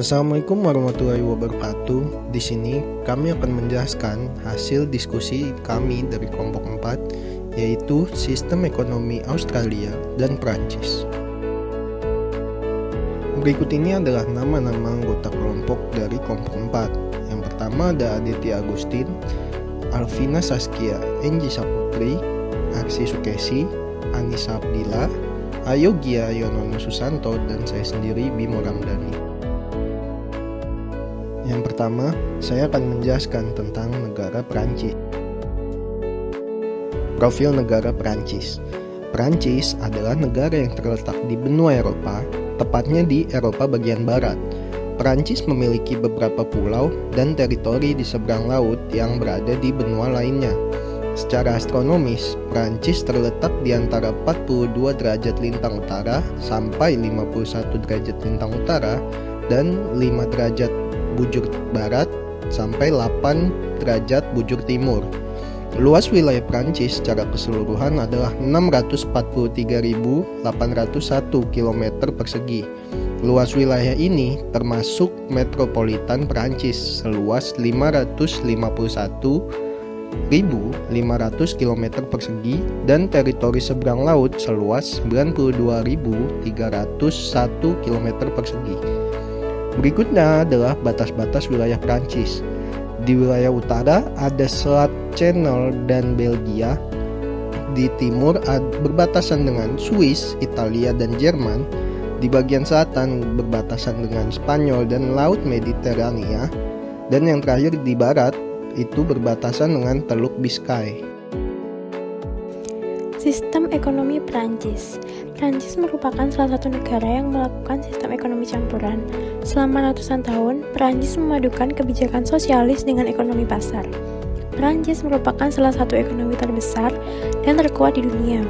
Assalamualaikum warahmatullahi wabarakatuh. Di sini kami akan menjelaskan hasil diskusi kami dari kelompok 4, yaitu Sistem Ekonomi Australia dan Prancis. Berikut ini adalah nama-nama anggota kelompok dari kelompok 4. Yang pertama ada Aditya Agustin, Alvina Saskia, Enji Saputri, Aksi Sukesi, Anissa Abdillah, Ayogia Yonono Susanto, dan saya sendiri Bimo Ramdhani. Yang pertama, saya akan menjelaskan tentang negara Prancis. Profil negara Prancis. Prancis adalah negara yang terletak di benua Eropa, tepatnya di Eropa bagian barat. Prancis memiliki beberapa pulau dan teritori di seberang laut yang berada di benua lainnya. Secara astronomis, Prancis terletak di antara 42 derajat lintang utara sampai 51 derajat lintang utara dan 5 derajat bujur barat sampai 8 derajat bujur timur. Luas wilayah Prancis secara keseluruhan adalah 643.801 km persegi. Luas wilayah ini termasuk metropolitan Prancis seluas 551.500 km persegi dan teritori seberang laut seluas 92.301 km persegi. Berikutnya adalah batas-batas wilayah Prancis. Di wilayah utara ada Selat Channel dan Belgia. Di timur berbatasan dengan Swiss, Italia, dan Jerman. Di bagian selatan berbatasan dengan Spanyol dan Laut Mediterania. Dan yang terakhir di barat itu berbatasan dengan Teluk Biscay. Sistem ekonomi Prancis. Prancis merupakan salah satu negara yang melakukan sistem ekonomi campuran. Selama ratusan tahun, Prancis memadukan kebijakan sosialis dengan ekonomi pasar. Prancis merupakan salah satu ekonomi terbesar dan terkuat di dunia.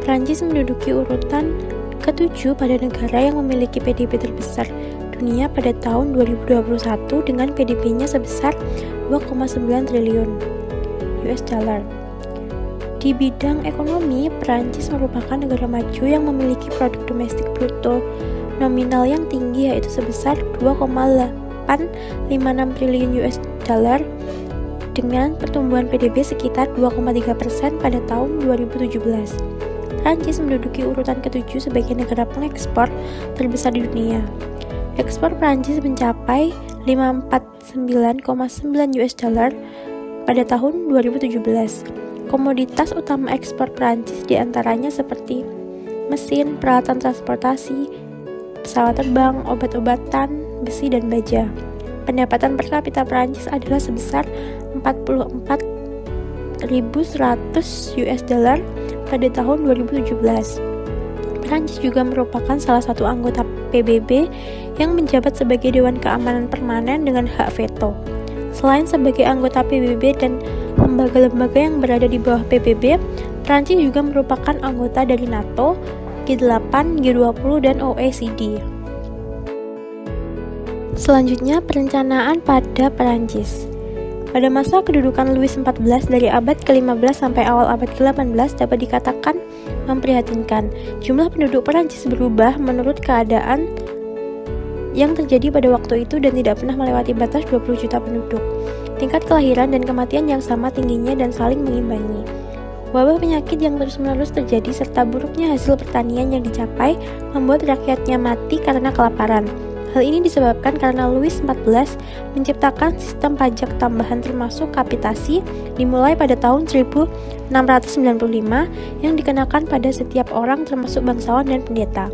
Prancis menduduki urutan ke-7 pada negara yang memiliki PDB terbesar dunia pada tahun 2021 dengan PDB-nya sebesar 2,9 triliun US dollar. Di bidang ekonomi, Prancis merupakan negara maju yang memiliki produk domestik bruto nominal yang tinggi, yaitu sebesar 2,856 triliun US dollar dengan pertumbuhan PDB sekitar 2,3% pada tahun 2017. Prancis menduduki urutan ke-7 sebagai negara pengekspor terbesar di dunia. Ekspor Prancis mencapai 549,9 US dollar pada tahun 2017. Komoditas utama ekspor Prancis diantaranya seperti mesin, peralatan transportasi, pesawat terbang, obat-obatan, besi, dan baja. Pendapatan per kapita Prancis adalah sebesar 44.100 US dollar pada tahun 2017. Prancis juga merupakan salah satu anggota PBB yang menjabat sebagai Dewan Keamanan Permanen dengan hak veto. Selain sebagai anggota PBB dan lembaga-lembaga yang berada di bawah PBB, Prancis juga merupakan anggota dari NATO, G8, G20, dan OECD. Selanjutnya, perencanaan pada Prancis. Pada masa kedudukan Louis XIV dari abad ke-15 sampai awal abad ke-18 dapat dikatakan memprihatinkan. Jumlah penduduk Prancis berubah menurut keadaan yang terjadi pada waktu itu dan tidak pernah melewati batas 20 juta penduduk. Tingkat kelahiran dan kematian yang sama tingginya dan saling mengimbangi. Wabah penyakit yang terus-menerus terjadi serta buruknya hasil pertanian yang dicapai membuat rakyatnya mati karena kelaparan. Hal ini disebabkan karena Louis XIV menciptakan sistem pajak tambahan termasuk kapitasi dimulai pada tahun 1695 yang dikenakan pada setiap orang termasuk bangsawan dan pendeta.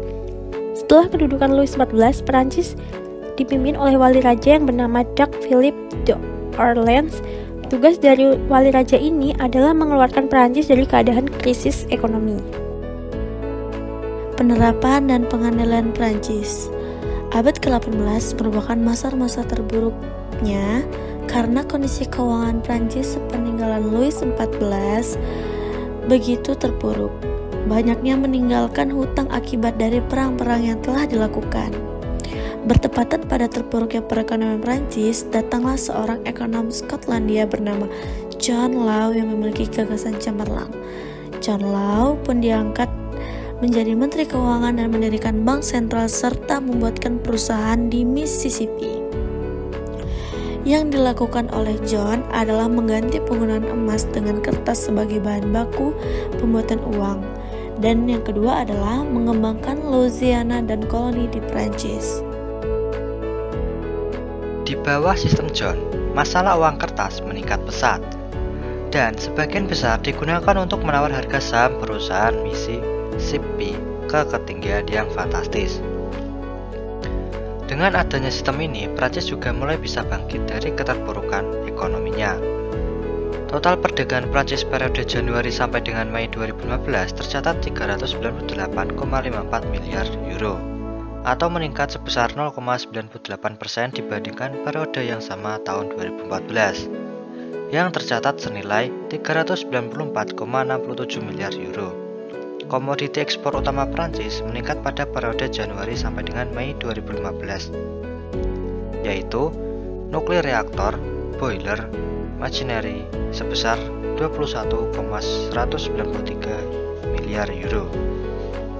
Setelah kedudukan Louis XIV, Prancis dipimpin oleh wali raja yang bernama Duc Philippe d'Orléans. Tugas dari wali raja ini adalah mengeluarkan Prancis dari keadaan krisis ekonomi. Penerapan dan pengendalian Prancis. Abad ke-18 merupakan masa-masa terburuknya karena kondisi keuangan Prancis sepeninggalan Louis XIV begitu terpuruk. Banyaknya meninggalkan hutang akibat dari perang-perang yang telah dilakukan. Bertepatan pada terpuruknya perekonomian Prancis, datanglah seorang ekonom Skotlandia bernama John Law yang memiliki gagasan cemerlang. John Law pun diangkat menjadi Menteri Keuangan dan mendirikan bank sentral serta membuatkan perusahaan di Mississippi. Yang dilakukan oleh John adalah mengganti penggunaan emas dengan kertas sebagai bahan baku pembuatan uang. Dan yang kedua adalah mengembangkan Louisiana dan koloni di Prancis. Di bawah sistem John, masalah uang kertas meningkat pesat, dan sebagian besar digunakan untuk menawar harga saham perusahaan Mississippi ke ketinggian yang fantastis. Dengan adanya sistem ini, Prancis juga mulai bisa bangkit dari keterpurukan ekonominya. Total perdagangan Prancis periode Januari sampai dengan Mei 2015 tercatat 398,54 miliar euro, atau meningkat sebesar 0,98% dibandingkan periode yang sama tahun 2014, yang tercatat senilai 394,67 miliar euro. Komoditi ekspor utama Prancis meningkat pada periode Januari sampai dengan Mei 2015, yaitu nuklir reaktor, boiler, machinery sebesar 21,193 miliar euro.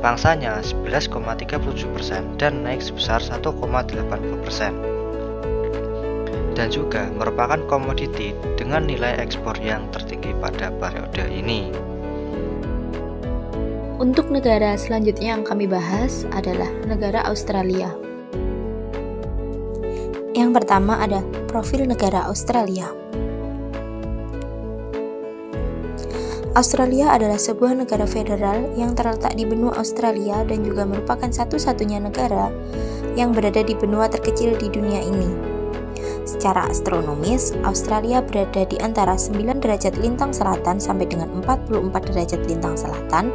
Pangsanya 11,37% dan naik sebesar 1,80%. Dan juga merupakan komoditi dengan nilai ekspor yang tertinggi pada periode ini. Untuk negara selanjutnya yang kami bahas adalah negara Australia. Yang pertama ada profil negara Australia. Australia adalah sebuah negara federal yang terletak di benua Australia dan juga merupakan satu-satunya negara yang berada di benua terkecil di dunia ini. Secara astronomis, Australia berada di antara 9 derajat lintang selatan sampai dengan 44 derajat lintang selatan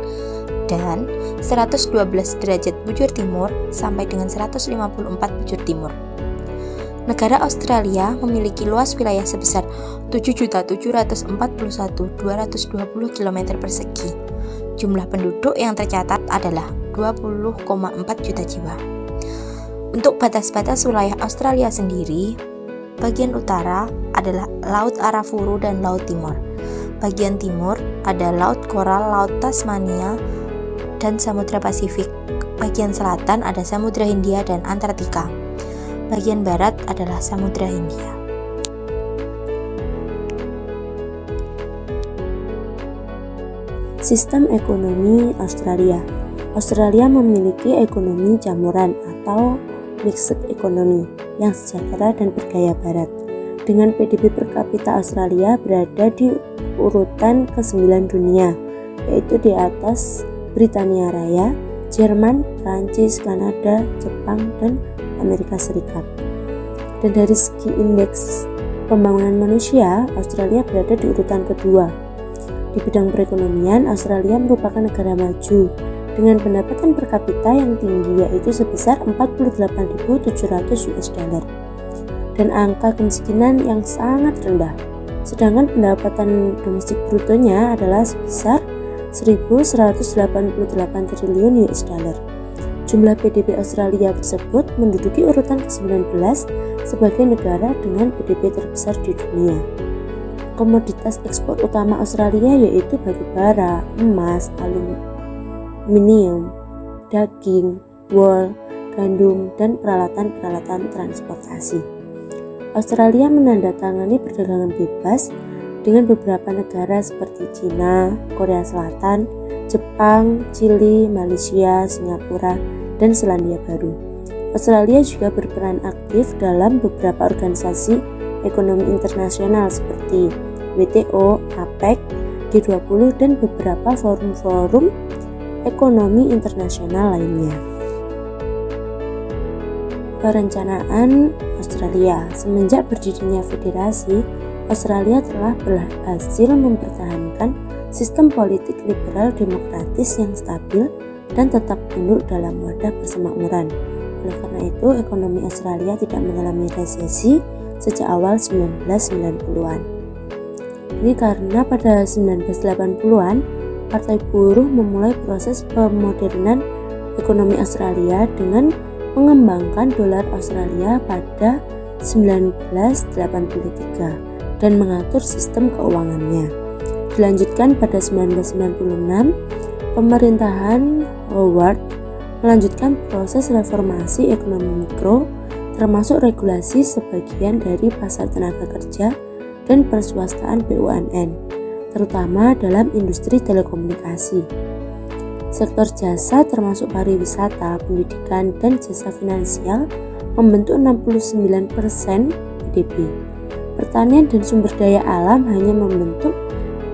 dan 112 derajat bujur timur sampai dengan 154 bujur timur. Negara Australia memiliki luas wilayah sebesar 7.741.220 km persegi. Jumlah penduduk yang tercatat adalah 20,4 juta jiwa. Untuk batas-batas wilayah Australia sendiri, bagian utara adalah Laut Arafuru dan Laut Timur. Bagian timur ada Laut Koral, Laut Tasmania, dan Samudra Pasifik. Bagian selatan ada Samudra Hindia dan Antartika. Bagian barat adalah Samudra Hindia. Sistem ekonomi Australia. Australia memiliki ekonomi jamuran atau mixed economy yang sejahtera dan bergaya barat. Dengan PDB per kapita Australia berada di urutan ke-9 dunia, yaitu di atas Britania Raya, Jerman, Prancis, Kanada, Jepang, dan Amerika Serikat. Dan dari segi indeks pembangunan manusia, Australia berada di urutan kedua. Di bidang perekonomian, Australia merupakan negara maju dengan pendapatan per kapita yang tinggi, yaitu sebesar 48.700 US dollar, dan angka kemiskinan yang sangat rendah. Sedangkan pendapatan domestik brutonya adalah sebesar 1.188 triliun US dollar. Jumlah PDB Australia tersebut menduduki urutan ke-19 sebagai negara dengan PDB terbesar di dunia. Komoditas ekspor utama Australia yaitu batu bara, emas, aluminium, daging, wool, gandum, dan peralatan-peralatan transportasi. Australia menandatangani perdagangan bebas dengan beberapa negara seperti Cina, Korea Selatan, Jepang, Chili, Malaysia, Singapura, dan Selandia Baru. Australia juga berperan aktif dalam beberapa organisasi ekonomi internasional seperti WTO, APEC, G20, dan beberapa forum-forum ekonomi internasional lainnya. Perencanaan Australia. Semenjak berdirinya federasi, Australia telah berhasil mempertahankan sistem politik liberal demokratis yang stabil dan tetap tunduk dalam wadah persemakmuran. Oleh karena itu, ekonomi Australia tidak mengalami resesi sejak awal 1990-an. Ini karena pada 1980-an, Partai Buruh memulai proses pemodernan ekonomi Australia dengan mengembangkan dolar Australia pada 1983 dan mengatur sistem keuangannya. Dilanjutkan pada 1996, pemerintahan Howard melanjutkan proses reformasi ekonomi mikro, termasuk regulasi sebagian dari pasar tenaga kerja dan perswastaan BUMN, terutama dalam industri telekomunikasi. Sektor jasa termasuk pariwisata, pendidikan, dan jasa finansial membentuk 69% PDB. Pertanian dan sumber daya alam hanya membentuk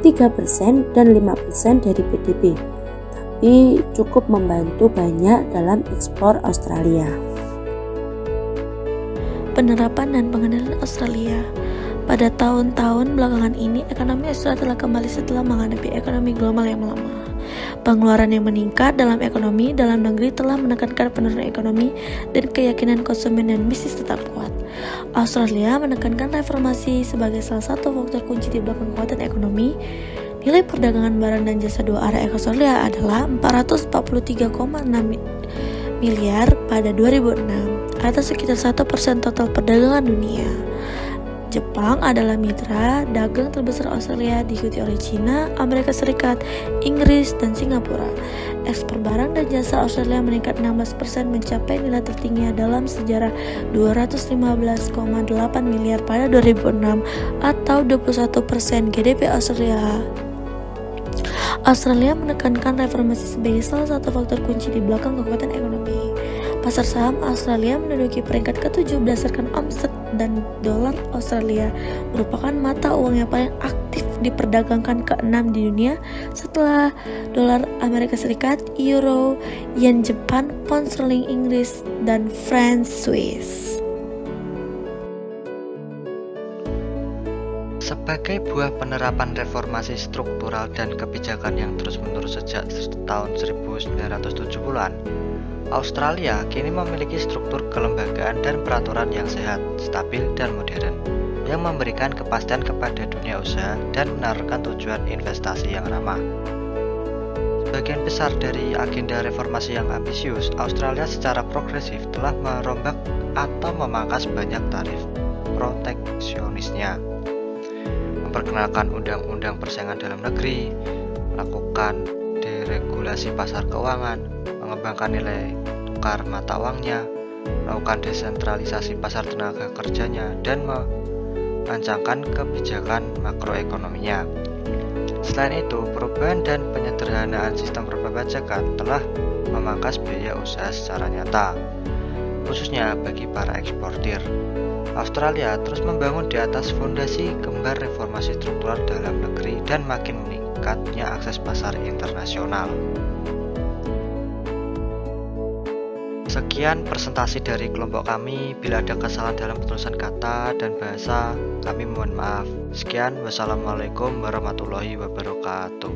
3% dan 5% dari PDB, tapi cukup membantu banyak dalam ekspor Australia. Penerapan dan pengendalian Australia. Pada tahun-tahun belakangan ini, ekonomi Australia telah kembali setelah menghadapi ekonomi global yang melemah. Pengeluaran yang meningkat dalam ekonomi dalam negeri telah menekankan penurunan ekonomi dan keyakinan konsumen dan bisnis tetap kuat. Australia menekankan reformasi sebagai salah satu faktor kunci di belakang kekuatan ekonomi. Nilai perdagangan barang dan jasa dua arah Australia adalah 443,6 miliar pada 2006, atau sekitar 1% total perdagangan dunia. Jepang adalah mitra dagang terbesar Australia, diikuti oleh China, Amerika Serikat, Inggris, dan Singapura. Ekspor barang dan jasa Australia meningkat 16% mencapai nilai tertingginya dalam sejarah 215,8 miliar pada 2006 atau 21% GDP Australia. Australia menekankan reformasi sebagai salah satu faktor kunci di belakang kekuatan ekonomi. Pasar saham Australia menduduki peringkat ke-7 berdasarkan omset, dan dolar Australia merupakan mata uang yang paling aktif diperdagangkan ke-6 di dunia setelah dolar Amerika Serikat, euro, yen Jepang, pound sterling Inggris, dan franc Swiss. Sebagai buah penerapan reformasi struktural dan kebijakan yang terus-menerus sejak tahun 1970-an, Australia kini memiliki struktur kelembagaan dan peraturan yang sehat, stabil, dan modern, yang memberikan kepastian kepada dunia usaha dan menaruhkan tujuan investasi yang ramah. Sebagian besar dari agenda reformasi yang ambisius, Australia secara progresif telah merombak atau memangkas banyak tarif proteksionisnya, memperkenalkan undang-undang persaingan dalam negeri, melakukan deregulasi pasar keuangan, mengembangkan nilai tukar mata uangnya, melakukan desentralisasi pasar tenaga kerjanya, dan merancangkan kebijakan makroekonominya. Selain itu, perubahan dan penyederhanaan sistem perpajakan telah memangkas biaya usaha secara nyata, khususnya bagi para eksportir. Australia terus membangun di atas fondasi kembar reformasi struktural dalam negeri dan makin meningkatnya akses pasar internasional. Sekian presentasi dari kelompok kami. Bila ada kesalahan dalam penulisan kata dan bahasa, kami mohon maaf. Sekian, wassalamualaikum warahmatullahi wabarakatuh.